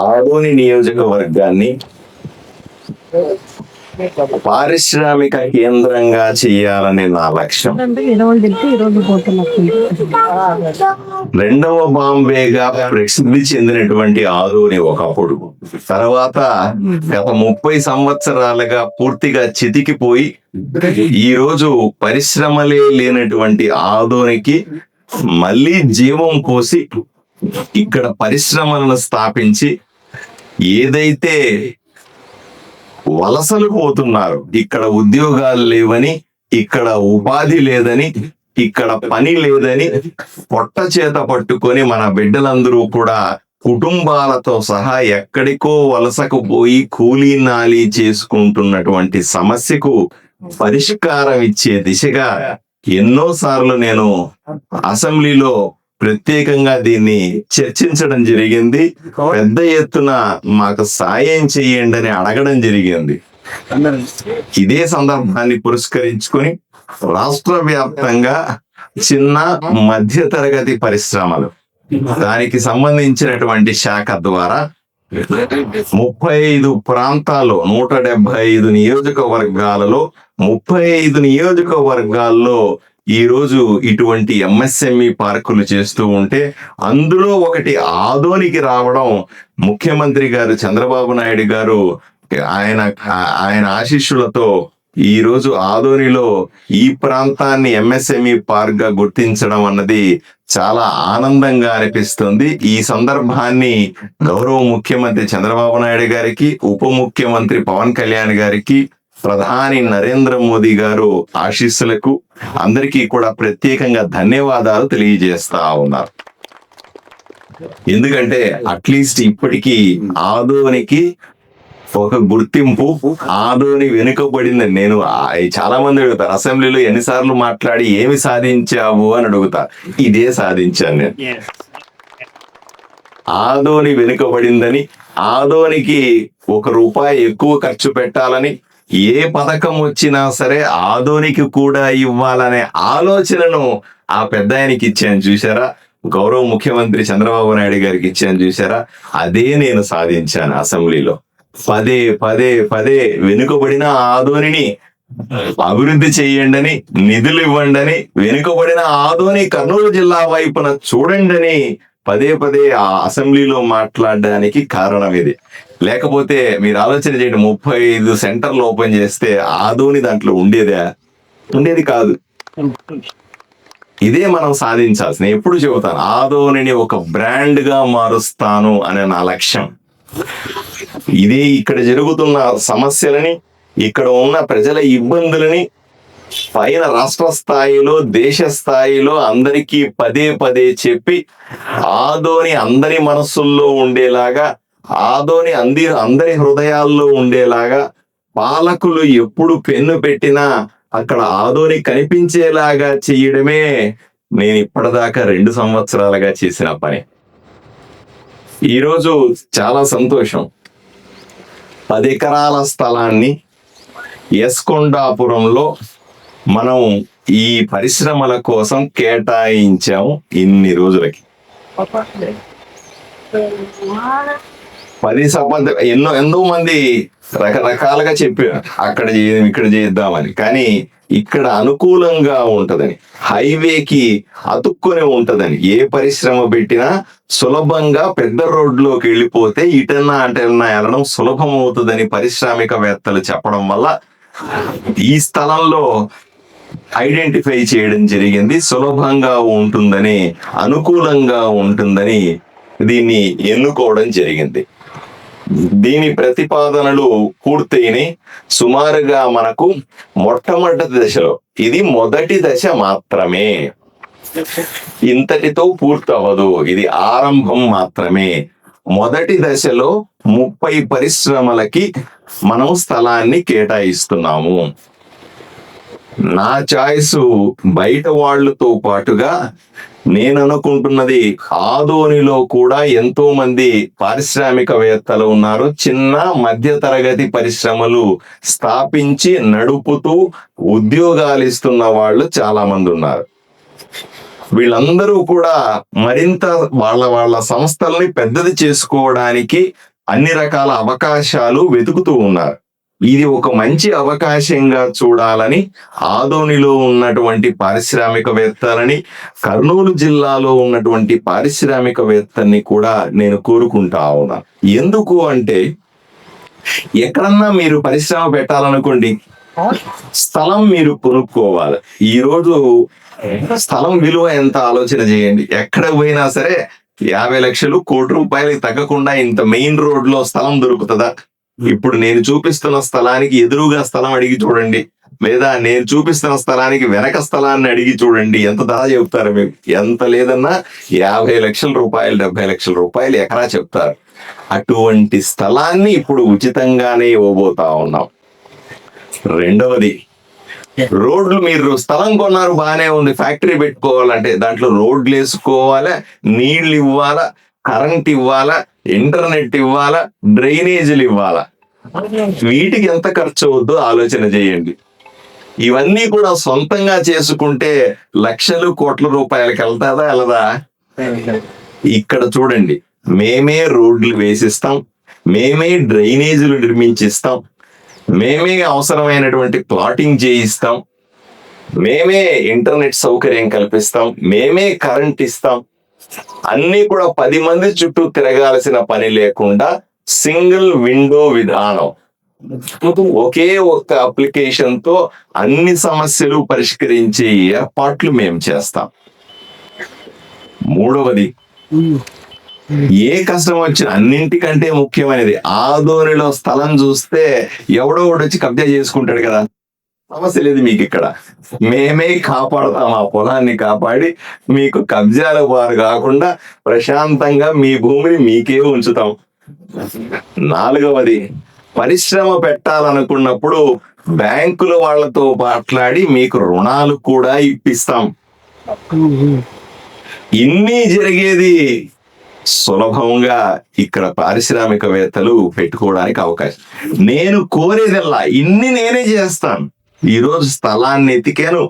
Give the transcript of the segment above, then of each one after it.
ఆదోని నియోజకవర్గాన్ని పారిశ్రామిక కేంద్రంగా చేయాలనే నా లక్ష్యం. రెండవ బాంబేగా ప్రసిద్ధి చెందినటువంటి ఆదోని ఒకప్పుడు, తర్వాత గత 30 సంవత్సరాలుగా పూర్తిగా చితికిపోయి ఈ రోజు పరిశ్రమలే లేనటువంటి ఆదోనికి మళ్ళీ జీవం పోసి ఇక్కడ పరిశ్రమలను స్థాపించి ఏదైతే వలసలు పోతున్నారు, ఇక్కడ ఉద్యోగాలు లేవని, ఇక్కడ ఉపాధి లేదని, ఇక్కడ పని లేదని పొట్ట చేత పట్టుకొని మన బిడ్డలందరూ కూడా కుటుంబాలతో సహా ఎక్కడికో వలసకు పోయి కూలీ నాలి చేసుకుంటున్నటువంటి సమస్యకు పరిష్కారం ఇచ్చే దిశగా ఎన్నోసార్లు నేను అసెంబ్లీలో ప్రత్యేకంగా దీన్ని చర్చించడం జరిగింది. పెద్ద ఎత్తున మాకు సాయం చేయండి అని అడగడం జరిగింది. ఇదే సందర్భాన్ని పురస్కరించుకొని రాష్ట్ర వ్యాప్తంగా చిన్న మధ్య తరగతి పరిశ్రమలు, దానికి సంబంధించినటువంటి శాఖ ద్వారా 35 ప్రాంతాల్లో 175 నియోజకవర్గాలలో 35 నియోజకవర్గాల్లో ఈ రోజు ఇటువంటి ఎంఎస్ఎంఈ పార్కులు చేస్తూ ఉంటే, అందులో ఒకటి ఆదోనికి రావడం ముఖ్యమంత్రి గారు చంద్రబాబు నాయుడు గారు ఆయన ఆశీస్సులతో ఈ రోజు ఆదోనిలో ఈ ప్రాంతాన్ని ఎంఎస్ఎంఈ పార్క్ గా గుర్తించడం అన్నది చాలా ఆనందంగా అనిపిస్తుంది. ఈ సందర్భాన్ని గౌరవ ముఖ్యమంత్రి చంద్రబాబు నాయుడు గారికి, ఉప ముఖ్యమంత్రి పవన్ కళ్యాణ్ గారికి, ప్రధాని నరేంద్ర మోదీ గారు ఆశీస్సులకు అందరికీ కూడా ప్రత్యేకంగా ధన్యవాదాలు తెలియజేస్తా ఉన్నారు. ఎందుకంటే అట్లీస్ట్ ఇప్పటికీ ఆదోనికి ఒక గుర్తింపు, ఆదోని వెనుకబడిందని. నేను చాలా మంది అడుగుతారు, అసెంబ్లీలో ఎన్నిసార్లు మాట్లాడి ఏమి సాధించావు అని అడుగుతా. ఇదే సాధించాను నేను. ఆదోని వెనుకబడిందని, ఆదోనికి ₹1 ఎక్కువ ఖర్చు పెట్టాలని, ఏ పథకం వచ్చినా సరే ఆదోనికి కూడా ఇవ్వాలనే ఆలోచనను ఆ పెద్ద ఆయనకి ఇచ్చాను చూసారా, గౌరవ ముఖ్యమంత్రి చంద్రబాబు నాయుడు గారికి ఇచ్చాను చూసారా, అదే నేను సాధించాను అసెంబ్లీలో. పదే పదే పదే వెనుకబడిన ఆదోనిని అభివృద్ధి చేయండి అని, నిధులు ఇవ్వండి అని, వెనుకబడిన ఆదోని కర్నూలు జిల్లా వైపున చూడండి అని పదే పదే ఆ అసెంబ్లీలో మాట్లాడడానికి కారణం ఇది. లేకపోతే మీరు ఆలోచన చేయండి, 35 సెంటర్లు ఓపెన్ చేస్తే ఆదోని దాంట్లో ఉండేది కాదు. ఇదే మనం సాధించాల్సిన. ఎప్పుడు చెబుతాను, ఆదోనిని ఒక బ్రాండ్ గా మారుస్తాను అనే నా లక్ష్యం. ఇదే ఇక్కడ జరుగుతున్న సమస్యలని, ఇక్కడ ఉన్న ప్రజల ఇబ్బందులని పైన రాష్ట్ర స్థాయిలో, దేశ స్థాయిలో అందరికీ పదే పదే చెప్పి ఆదోని అందరి మనస్సుల్లో ఉండేలాగా, ఆదోని అందరి హృదయాల్లో ఉండేలాగా, పాలకులు ఎప్పుడు పెన్ను పెట్టినా అక్కడ ఆదోని కనిపించేలాగా చేయడమే నేను ఇప్పటిదాకా 2 సంవత్సరాలుగా చేసిన పని. ఈరోజు చాలా సంతోషం. 10 ఎకరాల స్థలాన్ని యస్కొండాపురంలో మనం ఈ పరిశ్రమల కోసం కేటాయించాము. ఇన్ని రోజులకి 10 ఎన్నో మంది రకరకాలుగా చెప్పారు అక్కడ ఇక్కడ చేద్దామని, కానీ ఇక్కడ అనుకూలంగా ఉంటదని, హైవేకి అతుక్కొని ఉంటదని, ఏ పరిశ్రమ పెట్టినా సులభంగా పెద్ద రోడ్లోకి వెళ్ళిపోతే ఇటన్నా అటన్నా వెళ్ళడం సులభం అవుతుందని పారిశ్రామికవేత్తలు చెప్పడం వల్ల ఈ స్థలంలో ఐడెంటిఫై చేయడం జరిగింది. సులభంగా ఉంటుందని, అనుకూలంగా ఉంటుందని దీన్ని ఎన్నుకోవడం జరిగింది. దీని ప్రతిపాదనలు పూర్తయినాయి. సుమారుగా మనకు మొట్టమొదటి దశలో, ఇది మొదటి దశ మాత్రమే, ఇంతటితో పూర్తవదు, ఇది ఆరంభం మాత్రమే. మొదటి దశలో 30 పరిశ్రమలకి మనం స్థలాన్ని కేటాయిస్తున్నాము. నా చాయిస్ బయట వాళ్ళతో పాటుగా నేను అనుకుంటున్నది, ఆదోనిలో కూడా ఎంతో మంది పారిశ్రామికవేత్తలు ఉన్నారు. చిన్న మధ్య తరగతి పరిశ్రమలు స్థాపించి నడుపుతూ ఉద్యోగాలు ఇస్తున్న వాళ్ళు చాలా మంది ఉన్నారు. వీళ్ళందరూ కూడా మరింత వాళ్ళ సంస్థల్ని పెద్దది చేసుకోవడానికి అన్ని రకాల అవకాశాలు వెతుకుతూ ఉన్నారు. ఇది ఒక మంచి అవకాశంగా చూడాలని ఆదోనిలో ఉన్నటువంటి పారిశ్రామికవేత్తలని, కర్నూలు జిల్లాలో ఉన్నటువంటి పారిశ్రామికవేత్తల్ని కూడా నేను కోరుకుంటా ఉన్నా. ఎందుకు అంటే, ఎక్కడన్నా మీరు పరిశ్రమ పెట్టాలనుకోండి, స్థలం మీరు కొనుక్కోవాలి. ఈ రోజు స్థలం విలువ ఎంత ఆలోచన చేయండి. ఎక్కడ పోయినా సరే 50 లక్షలు, ₹1,00,00,000 తగ్గకుండా ఇంత మెయిన్ రోడ్ లో స్థలం దొరుకుతుందా? ఇప్పుడు నేను చూపిస్తున్న స్థలానికి ఎదురుగా స్థలం అడిగి చూడండి, లేదా నేను చూపిస్తున్న స్థలానికి వెనక స్థలాన్ని అడిగి చూడండి, ఎంత ధర చెప్తారు మీకు? ఎంత లేదన్నా ₹50 లక్షల, ₹70 లక్షల ఎకరా చెప్తారు. అటువంటి స్థలాన్ని ఇప్పుడు ఉచితంగానే ఇవ్వబోతా ఉన్నాం. రెండవది, రోడ్లు, మీరు స్థలం కొన్నారు బాగానే ఉంది, ఫ్యాక్టరీ పెట్టుకోవాలంటే దాంట్లో రోడ్లు వేసుకోవాలా, నీళ్లు ఇవ్వాలా, కరెంట్ ఇవ్వాలా, ఇంటర్నెట్ ఇవ్వాలా, డ్రైనేజీలు ఇవ్వాలా. వీటికి ఎంత ఖర్చు అవుద్దో ఆలోచన చేయండి. ఇవన్నీ కూడా సొంతంగా చేసుకుంటే లక్షలు, కోట్ల రూపాయలకి వెళ్తాదా వెళ్ళదా? ఇక్కడ చూడండి, మేమే రోడ్లు వేసిస్తాం, మేమే డ్రైనేజీలు నిర్మించిస్తాం, మేమే అవసరమైనటువంటి ప్లాటింగ్ చేయిస్తాం, మేమే ఇంటర్నెట్ సౌకర్యం కల్పిస్తాం, మేమే కరెంట్ ఇస్తాం. అన్ని కూడా 10 మంది చుట్టూ తిరగాల్సిన పని లేకుండా సింగిల్ విండో విధానం, ఒకే ఒక్క అప్లికేషన్ తో అన్ని సమస్యలు పరిష్కరించే ఏర్పాట్లు మేము చేస్తాం. మూడవది, ఏ కష్టం వచ్చినా అన్నింటికంటే ముఖ్యమైనది, ఆదోనిలో స్థలం చూస్తే ఎవడో ఒకటి వచ్చి కబ్జా చేసుకుంటాడు కదా, సమస్య లేదు మీకు ఇక్కడ. మేమే కాపాడుతాం, ఆ పొలాన్ని కాపాడి మీకు కబ్జాల వారు కాకుండా ప్రశాంతంగా మీ భూమిని మీకే ఉంచుతాం. నాలుగవది, పరిశ్రమ పెట్టాలనుకున్నప్పుడు బ్యాంకుల వాళ్ళతో మాట్లాడి మీకు రుణాలు కూడా ఇప్పిస్తాం. ఇన్ని జరిగేది సులభంగా ఇక్కడ పారిశ్రామికవేత్తలు పెట్టుకోవడానికి అవకాశం. నేను కోరేదల్లా ఇన్ని నేనే చేస్తాను. ఈ రోజు స్థలాన్ని ఎతికాను,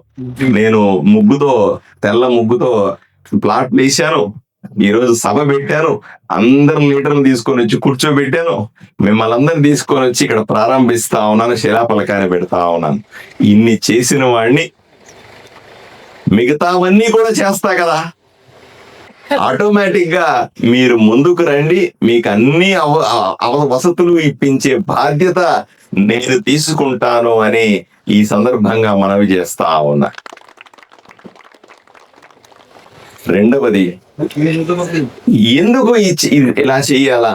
నేను ముగ్గుతో, తెల్ల ముగ్గుతో ప్లాట్ వేశాను, ఈ రోజు సభ పెట్టాను, అందరు లీటర్లు తీసుకొని వచ్చి కూర్చోబెట్టాను, మిమ్మల్ని అందరిని తీసుకొని వచ్చి ఇక్కడ ప్రారంభిస్తా ఉన్నాను, శిలాఫలకాన్ని పెడతా ఉన్నాను. ఇన్ని చేసిన వాడిని మిగతావన్నీ కూడా చేస్తా కదా. ఆటోమేటిక్ గా మీరు ముందుకు రండి, మీకు అన్ని వసతులు ఇప్పించే బాధ్యత నేను తీసుకుంటాను అని ఈ సందర్భంగా మనవి చేస్తా ఉన్నా. రెండవది, ఎందుకు ఇలా చెయ్యాలా?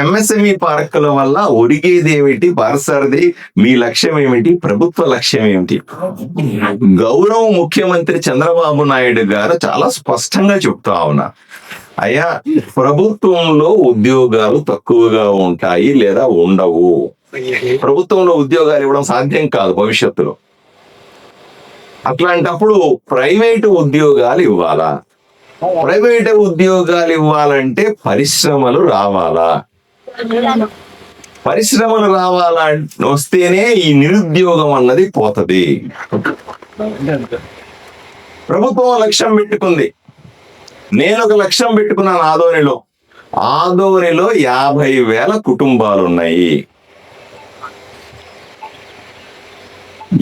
ఎంఎస్ఎంఈ పార్కుల వల్ల ఒరిగేది ఏమిటి? పార్సారథి మీ లక్ష్యం ఏమిటి? ప్రభుత్వ లక్ష్యం ఏమిటి? గౌరవ ముఖ్యమంత్రి చంద్రబాబు నాయుడు గారు చాలా స్పష్టంగా చెప్తా ఉన్నారు, అయ్యా ప్రభుత్వంలో ఉద్యోగాలు తక్కువగా ఉంటాయి లేదా ఉండవు, ప్రభుత్వంలో ఉద్యోగాలు ఇవ్వడం సాధ్యం కాదు భవిష్యత్తులో. అట్లాంటప్పుడు ప్రైవేటు ఉద్యోగాలు ఇవ్వాలా? ప్రైవేటు ఉద్యోగాలు ఇవ్వాలంటే పరిశ్రమలు రావాలా? పరిశ్రమలు రావాలా వస్తేనే ఈ నిరుద్యోగం అన్నది పోతది. ప్రభుత్వం లక్ష్యం పెట్టుకుంది, నేను ఒక లక్ష్యం పెట్టుకున్నాను. ఆదోనిలో 50,000 కుటుంబాలు ఉన్నాయి.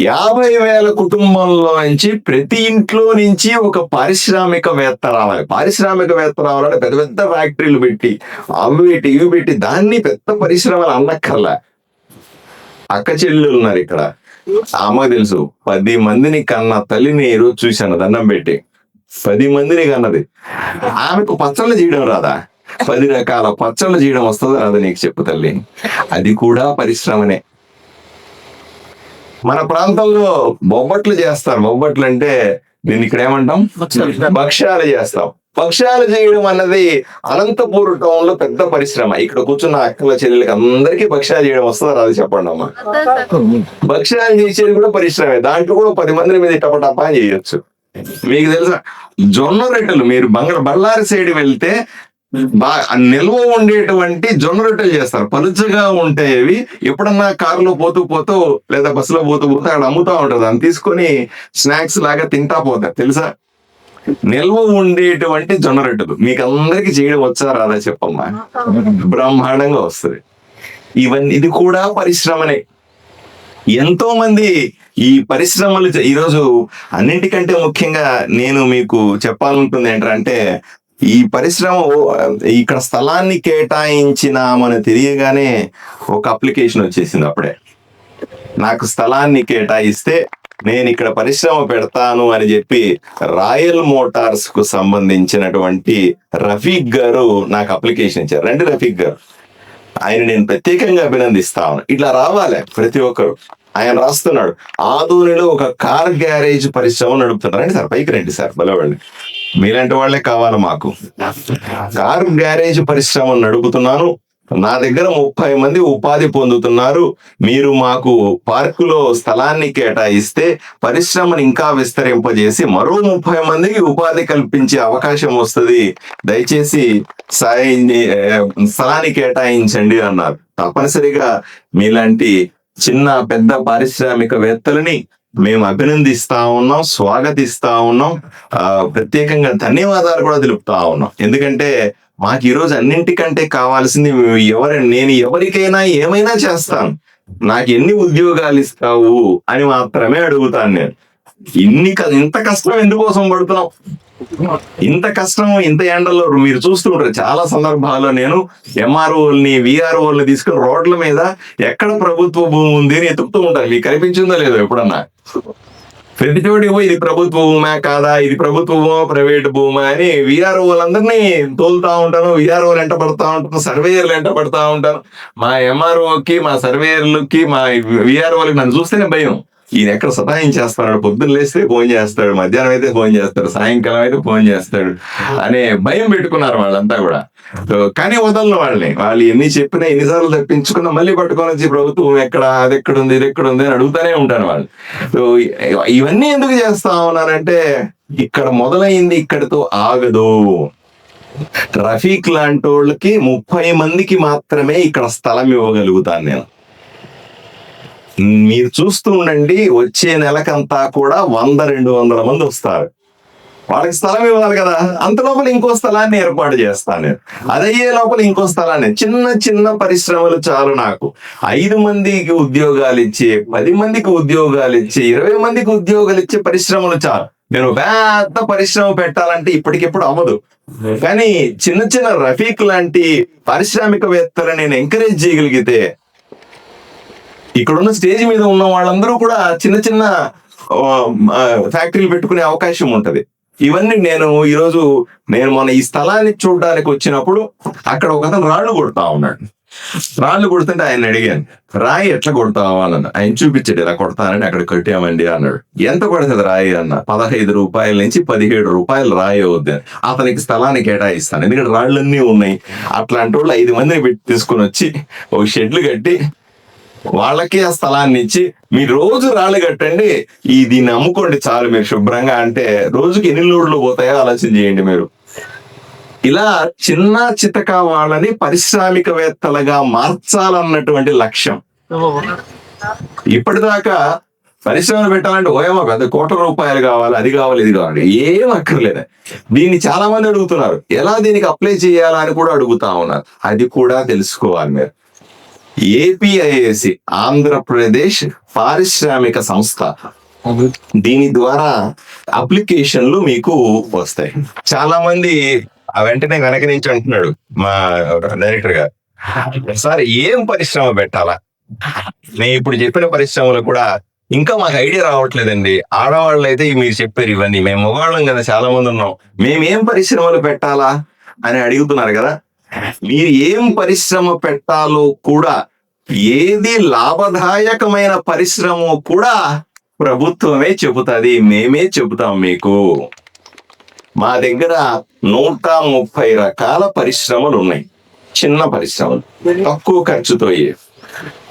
50,000 కుటుంబంలో నుంచి ప్రతి ఇంట్లో నుంచి ఒక పారిశ్రామికవేత్త రావాలి. పారిశ్రామికవేత్త రావాలంటే పెద్ద పెద్ద ఫ్యాక్టరీలు పెట్టి అవి పెట్టి ఇవి పెట్టి దాన్ని పెద్ద పరిశ్రమలు అన్నక్కర్లా. అక్క చెల్లెలు ఉన్నారు ఇక్కడ, అమ్మకు తెలుసు, 10 మందిని కన్న తల్లిని ఈ రోజు చూశాను దండం పెట్టి. 10 మందిని కన్నది. ఆమెకు పచ్చళ్ళు చేయడం రాదా? 10 రకాల పచ్చళ్ళు చేయడం వస్తుందా రాదా నీకు చెప్పు తల్లి? అది కూడా పరిశ్రమనే. మన ప్రాంతంలో బొబ్బట్లు చేస్తారు. బొబ్బట్లు అంటే దీన్ని ఇక్కడ ఏమంటాం? భక్ష్యాలు చేస్తాం. భక్ష్యాలు చేయడం అన్నది అనంతపూర్ టౌన్ లో పెద్ద పరిశ్రమ. ఇక్కడ కూర్చున్న అక్కల చెల్లెలకి అందరికీ భక్ష్యాలు చేయడం వస్తుందా రాదు చెప్పండి అమ్మా? భక్ష్యాలు చేసేది కూడా పరిశ్రమే. దాంట్లో కూడా 10 మంది మీద టపటపా చేయొచ్చు. మీకు తెలుసా జొన్న రొట్టెలు? మీరు బళ్ళారి సైడ్ వెళ్తే నిల్వ ఉండేటువంటి జొన్న రొట్టెలు చేస్తారు. పలుచగా ఉంటాయి అవి. ఎప్పుడన్నా కారులో పోతూ పోతూ లేదా బస్సులో పోతూ పోతూ అక్కడ అమ్ముతా ఉంటారు. దాన్ని తీసుకొని స్నాక్స్ లాగా తింటా పోతారు తెలుసా. నిల్వ ఉండేటువంటి జొన్న రొట్టెలు మీకు అందరికి చేయడం వచ్చా రాదా చెప్పమ్మా? బ్రహ్మాండంగా వస్తుంది. ఇది కూడా పరిశ్రమనే. ఎంతో మంది ఈ పరిశ్రమలు ఈరోజు అన్నింటికంటే ముఖ్యంగా నేను మీకు చెప్పాలనుకుంటుంది ఏంటంటే, ఈ పరిశ్రమ ఇక్కడ స్థలాన్ని కేటాయించినామని తెలియగానే ఒక అప్లికేషన్ వచ్చేసింది. అప్పుడే నాకు స్థలాన్ని కేటాయిస్తే నేను ఇక్కడ పరిశ్రమ పెడతాను అని చెప్పి రాయల్ మోటార్స్ కు సంబంధించినటువంటి రఫీక్ గారు నాకు అప్లికేషన్ ఇచ్చారు. రండి రఫీక్ గారు, ఆయన నేను ప్రత్యేకంగా అభినందిస్తాను. ఇట్లా రావాలి ప్రతి ఒక్కరు. ఆయన రాస్తున్నాడు, ఆదోనిలో ఒక కార్ గ్యారేజ్ పరిశ్రమ నడుపుతున్నారు. రండి సార్, పైకి రండి సార్, బలవండి, మీలాంటి వాళ్ళే కావాలి మాకు. కార్ గ్యారేజ్ పరిశ్రమ నడుపుతున్నాను, నా దగ్గర 30 మంది ఉపాధి పొందుతున్నారు. మీరు మాకు పార్కులో స్థలాన్ని కేటాయిస్తే పరిశ్రమను ఇంకా విస్తరింపజేసి మరో 30 మందికి ఉపాధి కల్పించే అవకాశం వస్తుంది. దయచేసి స్థలాన్ని కేటాయించండి అన్నారు. తప్పనిసరిగా మీలాంటి చిన్న పెద్ద పారిశ్రామికవేత్తలని మేము అభినందిస్తా ఉన్నాం, స్వాగతిస్తా ఉన్నాం, ప్రత్యేకంగా ధన్యవాదాలు కూడా తెలుపుతా ఉన్నాం. ఎందుకంటే మాకు ఈరోజు అన్నింటికంటే కావాల్సింది నేను ఎవరికైనా ఏమైనా చేస్తాను, నాకు ఎన్ని ఉద్యోగాలు ఇస్తావు అని మాత్రమే అడుగుతాను. నేను ఇంత కష్టం ఎందుకోసం పడుతున్నాం? ఇంత కష్టం ఇంత ఎండలో మీరు చూస్తుంటారు. చాలా సందర్భాల్లో నేను ఎంఆర్ఓల్ని విఆర్ఓల్ని తీసుకుని రోడ్ల మీద ఎక్కడ ప్రభుత్వ భూమి ఉంది అని ఎతుకుతూ ఉంటాను. మీకు కనిపించిందో లేదో ఎప్పుడన్నా? ప్రతి చోటి ఇది ప్రభుత్వ భూమా కాదా, ఇది ప్రభుత్వ భూమా ప్రైవేట్ భూమా అని విఆర్ఓలందరినీ తోలుతా ఉంటాను. విఆర్ఓలు ఎంట పడతా ఉంటాను, సర్వేయర్లు ఎంట పడతా ఉంటాను. మా ఎంఆర్ఓకి, మా సర్వేయర్లకి, మా విఆర్ఓలకి నన్ను చూస్తేనే భయం. ఈయన ఎక్కడ సతాయించేస్తాడు, పొద్దున్న లేస్తే ఫోన్ చేస్తాడు, మధ్యాహ్నం అయితే ఫోన్ చేస్తాడు, సాయంకాలం అయితే ఫోన్ చేస్తాడు అనే భయం పెట్టుకున్నారు వాళ్ళంతా కూడా. కానీ వదలను వాళ్ళని. వాళ్ళు ఎన్ని చెప్పినా, ఎన్నిసార్లు తప్పించుకున్నా మళ్ళీ పట్టుకొని వచ్చి ప్రభుత్వం ఎక్కడ, అది ఎక్కడుంది, ఇది ఎక్కడుంది అని అడుగుతానే ఉంటాను వాళ్ళు. సో ఇవన్నీ ఎందుకు చేస్తా ఉన్నానంటే, ఇక్కడ మొదలైంది ఇక్కడితో ఆగదు. రఫీక్ లాంటి వాళ్ళకి 30 మందికి మాత్రమే ఇక్కడ స్థలం ఇవ్వగలుగుతాను నేను. మీరు చూస్తూ ఉండండి, వచ్చే నెలకంతా కూడా 100-200 మంది వస్తారు. వాళ్ళకి స్థలం ఇవ్వాలి కదా, అంత లోపల ఇంకో స్థలాన్ని ఏర్పాటు చేస్తాను నేను. అదయ్యే లోపల ఇంకో స్థలాన్ని, చిన్న చిన్న పరిశ్రమలు చాలు నాకు. 5 మందికి ఉద్యోగాలు ఇచ్చి, 10 మందికి ఉద్యోగాలు ఇచ్చి, 20 మందికి ఉద్యోగాలు ఇచ్చే పరిశ్రమలు చాలు. నేను పెద్ద పరిశ్రమ పెట్టాలంటే ఇప్పటికిప్పుడు అవ్వదు. కానీ చిన్న చిన్న రఫీక్ లాంటి పారిశ్రామికవేత్తలను నేను ఎంకరేజ్ చేయగలిగితే, ఇక్కడున్న స్టేజ్ మీద ఉన్న వాళ్ళందరూ కూడా చిన్న చిన్న ఫ్యాక్టరీలు పెట్టుకునే అవకాశం ఉంటది. ఇవన్నీ ఈరోజు నేను మొన్న ఈ స్థలాన్ని చూడడానికి వచ్చినప్పుడు అక్కడ ఒక అతను రాళ్ళు కొడతా ఉన్నాడు. రాళ్ళు కొడుతుంటే ఆయన అడిగాను, రాయి ఎట్లా కొడతావా అన్న. ఆయన చూపించాడు, ఇలా కొడతానని. అక్కడ కట్టామండి అన్నాడు. ఎంత పడుతుంది రాయి అన్న? 15 రూపాయల నుంచి 17 రూపాయలు రాయి అవుద్ది. అతనికి స్థలాన్ని కేటాయిస్తాను, ఎందుకంటే రాళ్ళన్నీ ఉన్నాయి. అట్లాంటి వాళ్ళు 5 మందిని పెట్టి తీసుకుని వచ్చి ఒక షెడ్లు కట్టి వాళ్ళకి ఆ స్థలాన్ని ఇచ్చి, మీరు రోజు రాళ్ళు కట్టండి, దీన్ని అమ్ముకోండి చాలు మీరు శుభ్రంగా అంటే రోజుకి ఎన్ని లోడ్లు పోతాయో ఆలోచన చేయండి మీరు. ఇలా చిన్న చితక వాళ్ళని పారిశ్రామికవేత్తలుగా మార్చాలన్నటువంటి లక్ష్యం. ఇప్పటిదాకా పరిశ్రమలు పెట్టాలంటే ఓయమా పెద్ద ₹1,00,00,000 కావాలి, అది కావాలి, ఇది కావాలి, ఏం అక్కర్లేదు. దీన్ని చాలా మంది అడుగుతున్నారు, ఎలా దీనికి అప్లై చేయాలా అని కూడా అడుగుతా ఉన్నారు. అది కూడా తెలుసుకోవాలి మీరు. ఏపీఐఏసి, ఆంధ్రప్రదేశ్ పారిశ్రామిక సంస్థ, దీని ద్వారా అప్లికేషన్లు మీకు వస్తాయి. చాలా మంది వెంటనే వెనక నుంచి అంటున్నాడు మా డైరెక్టర్ గారు, సార్ ఏం పరిశ్రమ పెట్టాలా? నేను ఇప్పుడు చెప్పిన పరిశ్రమలు కూడా ఇంకా మాకు ఐడియా రావట్లేదండి. ఆడవాళ్ళు అయితే మీరు చెప్పారు ఇవన్నీ, మేము మగవాళ్ళం కదా, చాలా మంది ఉన్నాం, మేమేం పరిశ్రమలు పెట్టాలా అని అడుగుతున్నారు కదా. మీరు ఏం పరిశ్రమ పెట్టాలో కూడా, ఏది లాభదాయకమైన పరిశ్రమ కూడా ప్రభుత్వమే చెబుతుంది, మేమే చెబుతాం మీకు. మా దగ్గర 130 రకాల పరిశ్రమలు ఉన్నాయి. చిన్న పరిశ్రమలు, తక్కువ ఖర్చుతో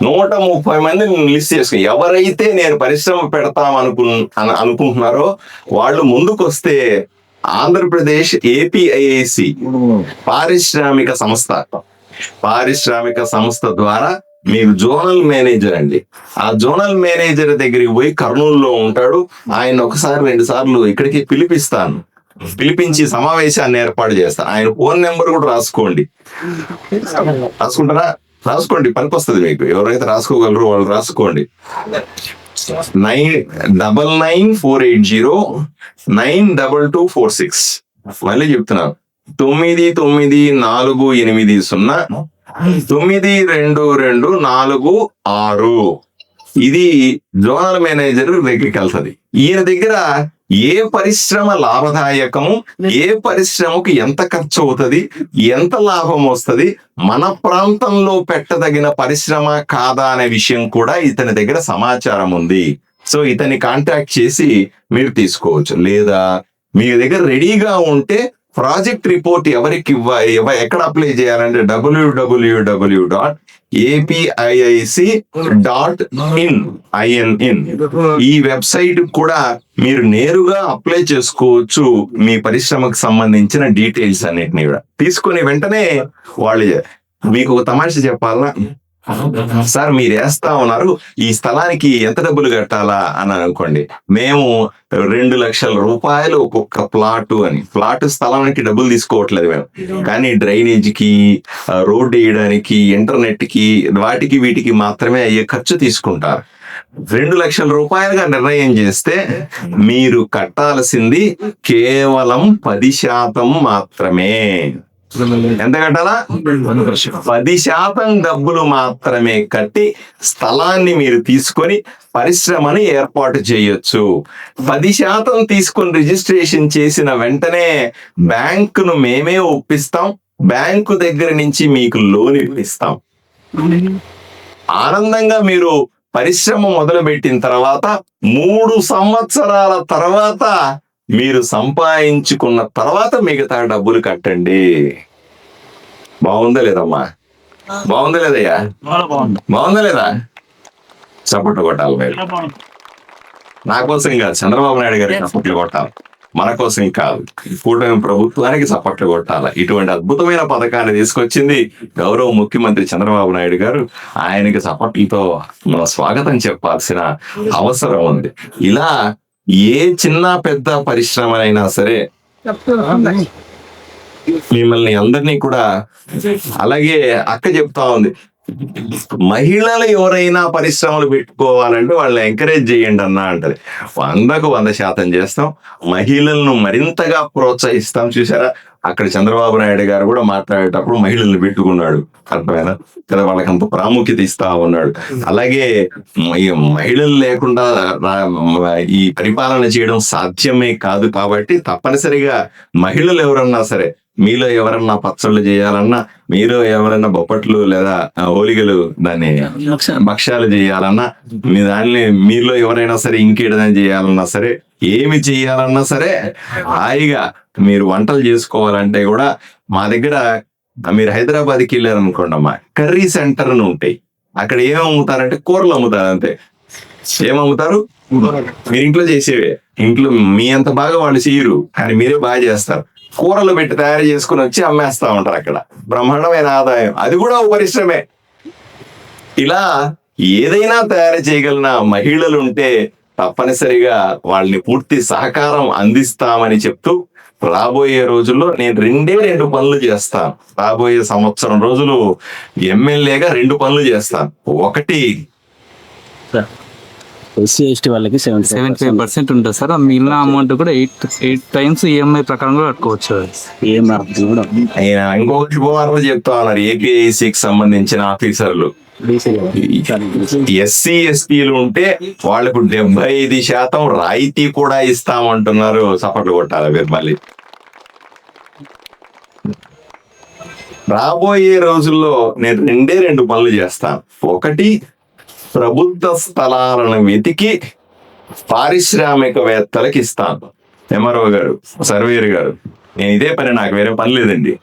130 మందిని లిస్ట్ చేసుకుని, ఎవరైతే నేను పరిశ్రమ పెడతాం అనుకుంటున్నారో వాళ్ళు ముందుకొస్తే ఆంధ్రప్రదేశ్ ఏపీఐఐసి పారిశ్రామిక సంస్థ ద్వారా మీకు జోనల్ మేనేజర్ అండి. ఆ జోనల్ మేనేజర్ దగ్గరికి పోయి కర్నూలులో ఉంటాడు. ఆయన ఒకసారి 2 సార్లు ఇక్కడికి పిలిపించి సమావేశాన్ని ఏర్పాటు చేస్తాను. ఆయన ఫోన్ నెంబర్ కూడా రాసుకుంటారా? రాసుకోండి, పనికొస్తుంది మీకు. ఎవరైతే రాసుకోగలరో వాళ్ళు రాసుకోండి. 9948092246. మళ్ళీ చెప్తున్నాను, 9948092246. ఇది జోనల్ మేనేజర్ దగ్గరికి వెళ్తుంది. ఈయన దగ్గర ఏ పరిశ్రమ లాభదాయకము, ఏ పరిశ్రమకు ఎంత ఖర్చు అవుతుంది, ఎంత లాభం వస్తుంది, మన ప్రాంతంలో పెట్టదగిన పరిశ్రమ కాదా అనే విషయం కూడా ఇతని దగ్గర సమాచారం ఉంది. సో ఇతన్ని కాంటాక్ట్ చేసి మీరు తీసుకోవచ్చు. లేదా మీ దగ్గర రెడీగా ఉంటే ప్రాజెక్ట్ రిపోర్ట్ ఎవరికి ఎక్కడ అప్లై చేయాలంటే www.apiic.in ఈ వెబ్సైట్ కూడా మీరు నేరుగా అప్లై చేసుకోవచ్చు. మీ పరిశ్రమకు సంబంధించిన డీటెయిల్స్ అన్నిటిని కూడా తీసుకుని వెంటనే వాళ్ళు మీకు ఒక తమాషా చెప్పాలా, సార్ మీరు వేస్తా ఉన్నారు, ఈ స్థలానికి ఎంత డబ్బులు కట్టాలా అని అనుకోండి. మేము 2 లక్షల రూపాయలు ఒక్కొక్క ప్లాట్ స్థలానికి డబ్బులు తీసుకోవట్లేదు మేము, కానీ డ్రైనేజీకి, రోడ్డు వేయడానికి, ఇంటర్నెట్ కి, వాటికి వీటికి మాత్రమే అయ్యే ఖర్చు తీసుకుంటారు. 2 లక్షల రూపాయలుగా నిర్ణయం చేస్తే మీరు కట్టాల్సింది కేవలం 10% మాత్రమే. ఎంత కట్టాలా? 10% డబ్బులు మాత్రమే కట్టి స్థలాన్ని మీరు తీసుకొని పరిశ్రమని ఏర్పాటు చేయొచ్చు. 10% తీసుకొని రిజిస్ట్రేషన్ చేసిన వెంటనే బ్యాంకును మేమే ఒప్పిస్తాం. బ్యాంకు దగ్గర నుంచి మీకు లోన్ ఇప్పిస్తాం. ఆనందంగా మీరు పరిశ్రమ మొదలుపెట్టిన తర్వాత 3 సంవత్సరాల తర్వాత మీరు సంపాదించుకున్న తర్వాత మిగతా డబ్బులు కట్టండి. బాగుందా లేదమ్మా? బాగుందా లేదయ్యా? బాగుందా లేదా? చప్పట్లు కొట్టాలి మీరు. నా కోసం కాదు, చంద్రబాబు నాయుడు గారికి చప్పట్లు కొట్టాలి, మన కోసం కాదు. కూటమి ప్రభుత్వానికి చప్పట్లు కొట్టాలి. ఇటువంటి అద్భుతమైన పథకాన్ని తీసుకొచ్చింది గౌరవ ముఖ్యమంత్రి చంద్రబాబు నాయుడు గారు. ఆయనకి చప్పట్లతో మనం స్వాగతం చెప్పాల్సిన అవసరం ఉంది. ఇలా ఏ చిన్న పెద్ద పరిశ్రమలైనా సరే మిమ్మల్ని అందరినీ కూడా, అలాగే అక్క చెప్తా ఉంది, మహిళలు ఎవరైనా పరిశ్రమలు పెట్టుకోవాలంటే వాళ్ళని ఎంకరేజ్ చేయండి అన్న అంటది. 100కు 100% చేస్తాం. మహిళలను మరింతగా ప్రోత్సహిస్తాం. చూసారా, అక్కడ చంద్రబాబు నాయుడు గారు కూడా మాట్లాడేటప్పుడు మహిళల్ని పెట్టుకున్నాడు. అర్థమైనా కదా, వాళ్ళకి అంత ప్రాముఖ్యత ఇస్తా ఉన్నాడు. అలాగే మహిళలు లేకుండా ఈ పరిపాలన చేయడం సాధ్యమే కాదు. కాబట్టి తప్పనిసరిగా మహిళలు ఎవరన్నా సరే, మీలో ఎవరన్నా పచ్చళ్ళు చేయాలన్నా, మీరు ఎవరైనా బొప్పట్లు లేదా హోలిగలు దాన్ని భక్ష్యాలు చేయాలన్నా, మీలో ఎవరైనా సరే ఇంకేదైనా చేయాలన్నా సరే, ఏమి చేయాలన్నా సరే, హాయిగా మీరు వంటలు చేసుకోవాలంటే కూడా మా దగ్గర, మీరు హైదరాబాద్కి వెళ్ళారనుకోండి అమ్మా, కర్రీ సెంటర్ అని ఉంటాయి. అక్కడ ఏం అమ్ముతారంటే కూరలు అమ్ముతారు. అంతే. ఏమమ్ముతారు? మీరు ఇంట్లో చేసేవే. ఇంట్లో మీ అంత బాగా వాళ్ళు చేయరు, కానీ మీరే బాగా చేస్తారు. కూరలు పెట్టి తయారు చేసుకుని వచ్చి అమ్మేస్తా ఉంటారు. అక్కడ బ్రహ్మాండమైన ఆదాయం. అది కూడా ఒక పరిశ్రమే. ఇలా ఏదైనా తయారు చేయగలిగిన మహిళలు ఉంటే తప్పనిసరిగా వాళ్ళని పూర్తి సహకారం అందిస్తామని చెప్తూ, రాబోయే రోజుల్లో నేను 2 పనులు చేస్తాను. రాబోయే సంవత్సరం రోజులు ఎమ్మెల్యేగా 2 పనులు చేస్తాను. ఒకటి, ఎస్సీ ఎస్టీ వాళ్ళకి 75% ఉంటుంది సార్. మిగిలిన అమౌంట్ కూడా 8 times ఈఎంఐ ప్రకారం కూడా కట్టుకోవచ్చు. ఆయన ఇంకొక శుభవార్త చెప్తా ఉన్నారు. ఏపీఐసికి సంబంధించిన ఆఫీసర్లు ఎస్సీ ఎస్టీలు ఉంటే వాళ్ళకు 75% రాయితీ కూడా ఇస్తామంటున్నారు. చప్పట్లు కొట్టాలి మీరు. మళ్ళీ రాబోయే రోజుల్లో నేను 2 పనులు చేస్తాను. ఒకటి, ప్రభుత్వ స్థలాలను వెతికి పారిశ్రామికవేత్తలకు ఇస్తాను. ఎంఆర్ఓ గారు, సర్వేయర్ గారు, నేను ఇదే పని, నాకు వేరే పని లేదండి.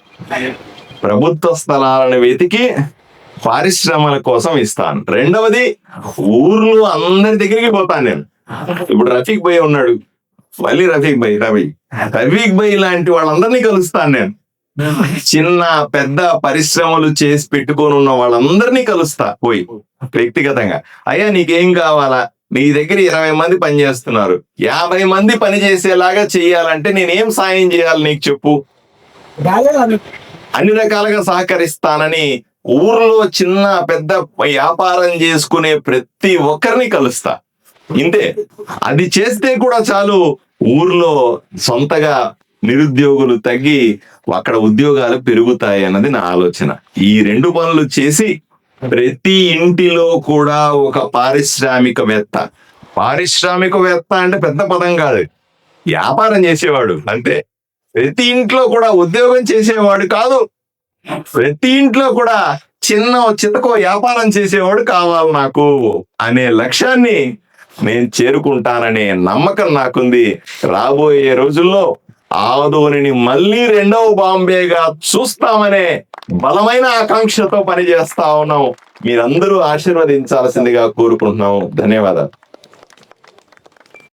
ప్రభుత్వ స్థలాలను వెతికి పారిశ్రమల కోసం ఇస్తాను. రెండవది, ఊర్లు అందరి దగ్గరికి పోతాను నేను. ఇప్పుడు రఫీక్ భయ్ ఉన్నాడు, మళ్ళీ రఫీక్ భాయ్ లాంటి వాళ్ళందరినీ కలుస్తాను నేను. చిన్న పెద్ద పరిశ్రమలు చేసి పెట్టుకొని ఉన్న వాళ్ళందరినీ కలుస్తా పోయి వ్యక్తిగతంగా. అయ్యా నీకేం కావాలా, నీ దగ్గర 20 మంది పని చేస్తున్నారు, 50 మంది పని చేసేలాగా చెయ్యాలంటే నేనేం సాయం చేయాలి నీకు చెప్పు, అన్ని రకాలుగా సహకరిస్తానని ఊర్లో చిన్న పెద్ద వ్యాపారం చేసుకునే ప్రతి ఒక్కరిని కలుస్తా. ఇంతే, అది చేస్తే కూడా చాలు ఊర్లో సొంతగా నిరుద్యోగులు తగ్గి అక్కడ ఉద్యోగాలు పెరుగుతాయి అన్నది నా ఆలోచన. ఈ 2 పనులు చేసి ప్రతి ఇంటిలో కూడా ఒక పారిశ్రామికవేత్త అంటే పెద్ద పదం కాదు, వ్యాపారం చేసేవాడు అంతే. ప్రతి ఇంట్లో కూడా ఉద్యోగం చేసేవాడు కాదు, ప్రతి ఇంట్లో కూడా చితకో వ్యాపారం చేసేవాడు కావాలి నాకు అనే లక్ష్యాన్ని నేను చేరుకుంటాననే నమ్మకం నాకుంది. రాబోయే రోజుల్లో ఆదోనిని మళ్ళీ 2వ బాంబేగా చూస్తామనే బలమైన ఆకాంక్షతో పనిచేస్తా ఉన్నాం. మీరందరూ ఆశీర్వదించాల్సిందిగా కోరుకుంటున్నాము. ధన్యవాదాలు.